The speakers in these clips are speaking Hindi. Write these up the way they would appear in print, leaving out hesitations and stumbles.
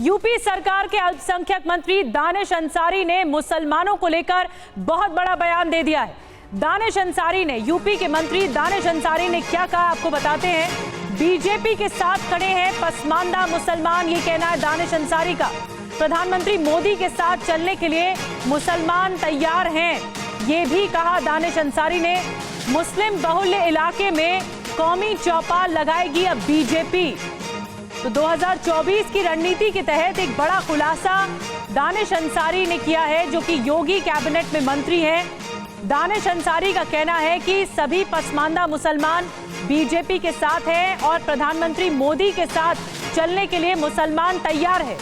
यूपी सरकार के अल्पसंख्यक मंत्री दानिश अंसारी ने मुसलमानों को लेकर बहुत बड़ा बयान दे दिया है। दानिश अंसारी ने, यूपी के मंत्री दानिश अंसारी ने क्या कहा आपको बताते हैं। बीजेपी के साथ खड़े हैं पसमानदा मुसलमान, ये कहना है दानिश अंसारी का। प्रधानमंत्री मोदी के साथ चलने के लिए मुसलमान तैयार हैं, ये भी कहा दानिश अंसारी ने। मुस्लिम बहुल्य इलाके में कौमी चौपाल लगाएगी अब बीजेपी। तो 2024 की रणनीति के तहत एक बड़ा खुलासा दानिश अंसारी ने किया है, जो कि योगी कैबिनेट में मंत्री हैं। दानिश अंसारी का कहना है कि सभी पसमानदा मुसलमान बीजेपी के साथ हैं और प्रधानमंत्री मोदी के साथ चलने के लिए मुसलमान तैयार है।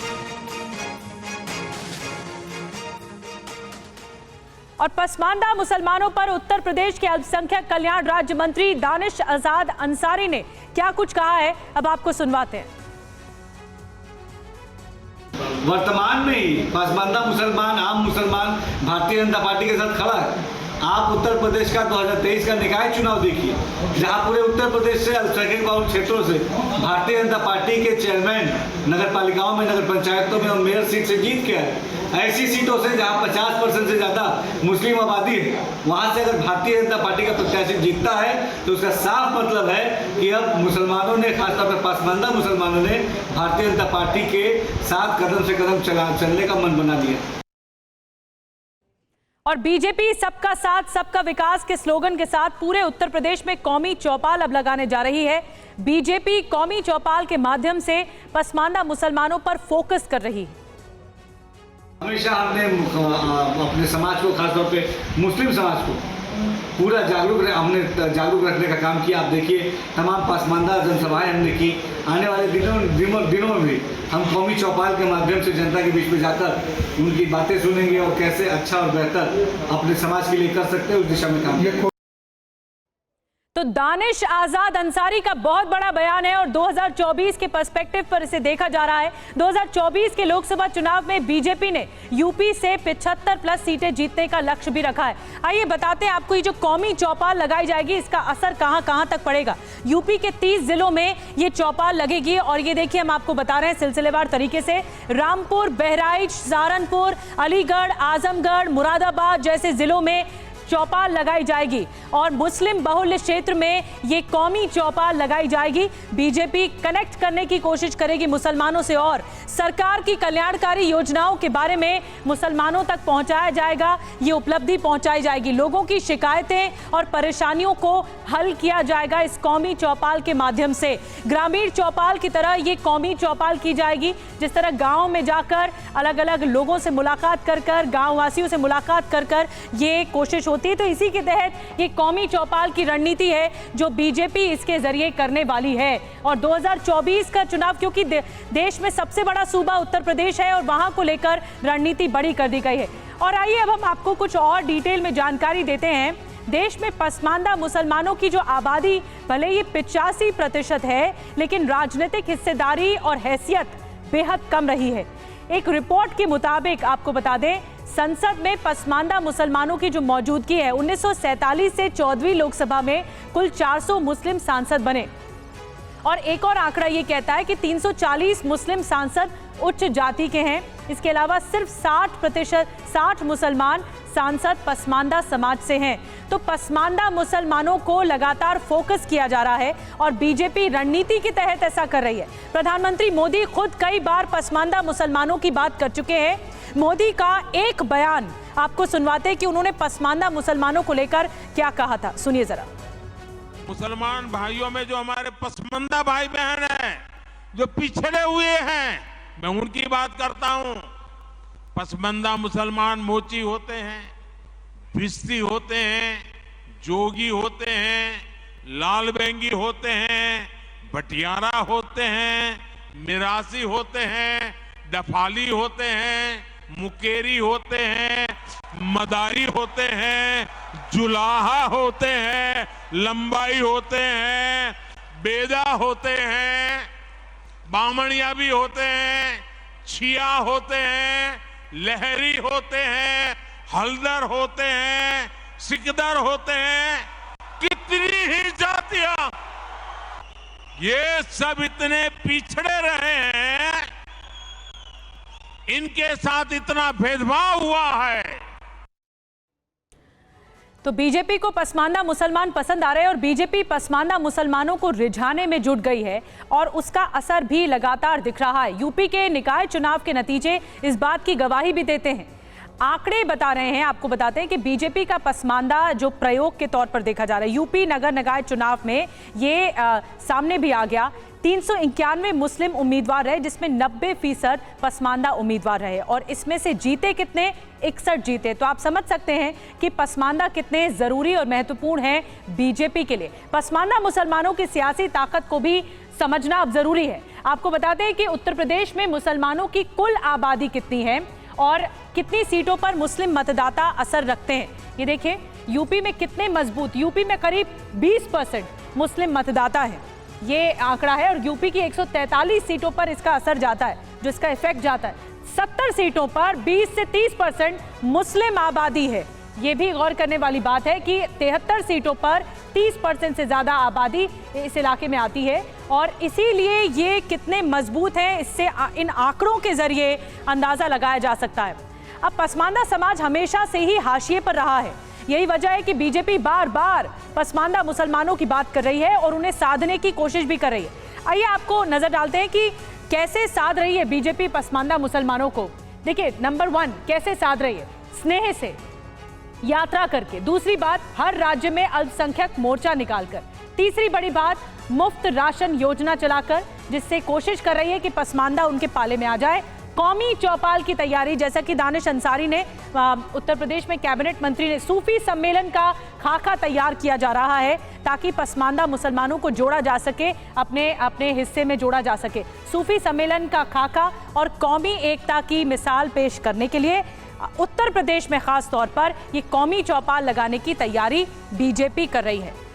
और पसमानदा मुसलमानों पर उत्तर प्रदेश के अल्पसंख्यक कल्याण राज्य मंत्री दानिश आजाद अंसारी ने क्या कुछ कहा है, अब आपको सुनवाते हैं। वर्तमान में ही पसमानदा मुसलमान, आम मुसलमान भारतीय जनता पार्टी के साथ खड़ा है। आप उत्तर प्रदेश का 2023 का निकाय चुनाव देखिए, जहां पूरे उत्तर प्रदेश से अल्पसंख्यक बहुल क्षेत्रों से भारतीय जनता पार्टी के चेयरमैन नगर पालिकाओं में, नगर पंचायतों में और मेयर सीट से जीत के आए। ऐसी सीटों से जहां 50% से ज़्यादा मुस्लिम आबादी है, वहां से अगर भारतीय जनता पार्टी का प्रत्याशी जीतता है तो उसका साफ मतलब है कि अब मुसलमानों ने, खासतौर पर पसमानदा मुसलमानों ने भारतीय जनता पार्टी के साथ कदम से कदम चलने का मन बना लिया। और बीजेपी सबका साथ सबका विकास के स्लोगन के साथ पूरे उत्तर प्रदेश में कौमी चौपाल अब लगाने जा रही है। बीजेपी कौमी चौपाल के माध्यम से पसमानदा मुसलमानों पर फोकस कर रही है। हमेशा हमने अपने समाज को, खासतौर पे मुस्लिम समाज को पूरा जागरूक रखने का काम किया। आप देखिए तमाम पसमानदा जनसभाएं हमने की। आने वाले दिनों में भी हम कौमी चौपाल के माध्यम से जनता के बीच में जाकर उनकी बातें सुनेंगे और कैसे अच्छा और बेहतर अपने समाज के लिए कर सकते हैं, उस दिशा में काम करेंगे। तो दानिश आजाद अंसारी का बहुत बड़ा बयान है और 2024 के पर्सपेक्टिव पर इसे देखा जा रहा है। 2024 के लोकसभा चुनाव में बीजेपी ने यूपी से 75+ सीटें जीतने का लक्ष्य भी रखा है। आइए बताते हैं आपको, ये जो कौमी चौपाल लगाई जाएगी इसका असर कहां तक पड़ेगा। यूपी के 30 जिलों में ये चौपाल लगेगी और ये देखिए हम आपको बता रहे हैं सिलसिलेवार तरीके से। रामपुर, बहराइच, सहारनपुर, अलीगढ़, आजमगढ़, मुरादाबाद जैसे जिलों में चौपाल लगाई जाएगी और मुस्लिम बहुल्य क्षेत्र में ये कौमी चौपाल लगाई जाएगी। बीजेपी कनेक्ट करने की कोशिश करेगी मुसलमानों से और सरकार की कल्याणकारी योजनाओं के बारे में मुसलमानों तक पहुंचाया जाएगा, ये उपलब्धि पहुंचाई जाएगी। लोगों की शिकायतें और परेशानियों को हल किया जाएगा इस कौमी चौपाल के माध्यम से। ग्रामीण चौपाल की तरह ये कौमी चौपाल की जाएगी। जिस तरह गाँव में जाकर अलग अलग लोगों से मुलाकात कर गाँव वासियों से मुलाकात कर ये कोशिश, तो इसी के तहत ये कौमी चौपाल की रणनीति है जो बीजेपी इसके जरिए करने वाली है। और 2024 का चुनाव, क्योंकि देश में सबसे बड़ा सूबा उत्तर प्रदेश है और वहां को लेकर रणनीति बड़ी कर दी गई है। और आइए अब हम आपको कुछ और डिटेल में जानकारी देते हैं। देश में पसमानदा मुसलमानों की जो आबादी भले ही 85% है, लेकिन राजनीतिक हिस्सेदारी और हैसियत बेहद कम रही है। एक रिपोर्ट के मुताबिक आपको बता दें, संसद में पसमानदा मुसलमानों की जो मौजूदगी है, 1947 से 14वीं लोकसभा में कुल 400 मुस्लिम सांसद बने और एक और आंकड़ा ये कहता है कि 340 मुस्लिम सांसद उच्च जाति के हैं। इसके अलावा सिर्फ 60% मुसलमान सांसद पसमानदा समाज से हैं। तो पसमानदा मुसलमानों को लगातार फोकस किया जा रहा है और बीजेपी रणनीति के तहत ऐसा कर रही है। प्रधानमंत्री मोदी खुद कई बार पसमानदा मुसलमानों की बात कर चुके हैं। मोदी का एक बयान आपको सुनवाते हैं कि उन्होंने पसमानदा मुसलमानों को लेकर क्या कहा था, सुनिए जरा। मुसलमान भाइयों में जो हमारे पसमानदा भाई बहन हैं, जो पिछड़े हुए हैं, मैं उनकी बात करता हूं। पसमानदा मुसलमान मोची होते हैं, भिस्ती होते हैं, जोगी होते हैं, लाल बेंगी होते हैं, भटियारा होते हैं, मिरासी होते हैं, डफाली होते हैं, मुकेरी होते हैं, मदारी होते हैं, जुलाहा होते हैं, लंबाई होते हैं, बेदा होते हैं, बामणिया भी होते हैं, छिया होते हैं, लहरी होते हैं, हल्दर होते हैं, सिकदर होते हैं, कितनी ही जातियां, ये सब इतने पिछड़े रहे हैं इनके साथ इतना भेदभाव हुआ है। तो बीजेपी को पसमानदा मुसलमान पसंद आ रहे हैं और बीजेपी पसमानदा मुसलमानों को रिझाने में जुट गई है और उसका असर भी लगातार दिख रहा है। यूपी के निकाय चुनाव के नतीजे इस बात की गवाही भी देते हैं। आंकड़े बता रहे हैं, आपको बताते हैं कि बीजेपी का पसमानदा जो प्रयोग के तौर पर देखा जा रहा है, यूपी नगर निकाय चुनाव में ये सामने भी आ गया। 391 मुस्लिम उम्मीदवार रहे जिसमें 90% पसमानदा उम्मीदवार रहे और इसमें से जीते कितने, 61 जीते। तो आप समझ सकते हैं कि पसमानदा कितने जरूरी और महत्वपूर्ण हैं बीजेपी के लिए। पसमानदा मुसलमानों की सियासी ताकत को भी समझना अब जरूरी है। आपको बताते हैं कि उत्तर प्रदेश में मुसलमानों की कुल आबादी कितनी है और कितनी सीटों पर मुस्लिम मतदाता असर रखते हैं। ये देखिए यूपी में कितने मजबूत, यूपी में करीब 20% मुस्लिम मतदाता है, ये आंकड़ा है। और यूपी की 143 सीटों पर इसका असर जाता है, जो इसका इफेक्ट जाता है। 70 सीटों पर 20 से 30% मुस्लिम आबादी है। ये भी गौर करने वाली बात है कि 73 सीटों पर 30% से ज्यादा आबादी इस इलाके में आती है और इसीलिए ये कितने मजबूत हैं, इससे इन आंकड़ों के जरिए अंदाजा लगाया जा सकता है। अब पसमानदा समाज हमेशा से ही हाशिए पर रहा है। यही वजह है कि बीजेपी बार बार पसमानदा मुसलमानों की बात कर रही है और उन्हें साधने की कोशिश भी कर रही है। आइए आपको नजर डालते हैं कि कैसे साध रही है बीजेपी पसमानदा मुसलमानों को। देखिए, नंबर 1 कैसे साध रही है, स्नेह से, यात्रा करके। दूसरी बात, हर राज्य में अल्पसंख्यक मोर्चा निकालकर। तीसरी बड़ी बात, मुफ्त राशन योजना चलाकर, जिससे कोशिश कर रही है कि पसमानदा उनके पाले में आ जाए। कौमी चौपाल की तैयारी, जैसा कि दानिश अंसारी ने उत्तर प्रदेश में कैबिनेट मंत्री ने, सूफी सम्मेलन का खाका तैयार किया जा रहा है ताकि पसमानदा मुसलमानों को जोड़ा जा सके, अपने हिस्से में जोड़ा जा सके। सूफी सम्मेलन का खाका और कौमी एकता की मिसाल पेश करने के लिए उत्तर प्रदेश में खास तौर पर ये कौमी चौपाल लगाने की तैयारी बीजेपी कर रही है।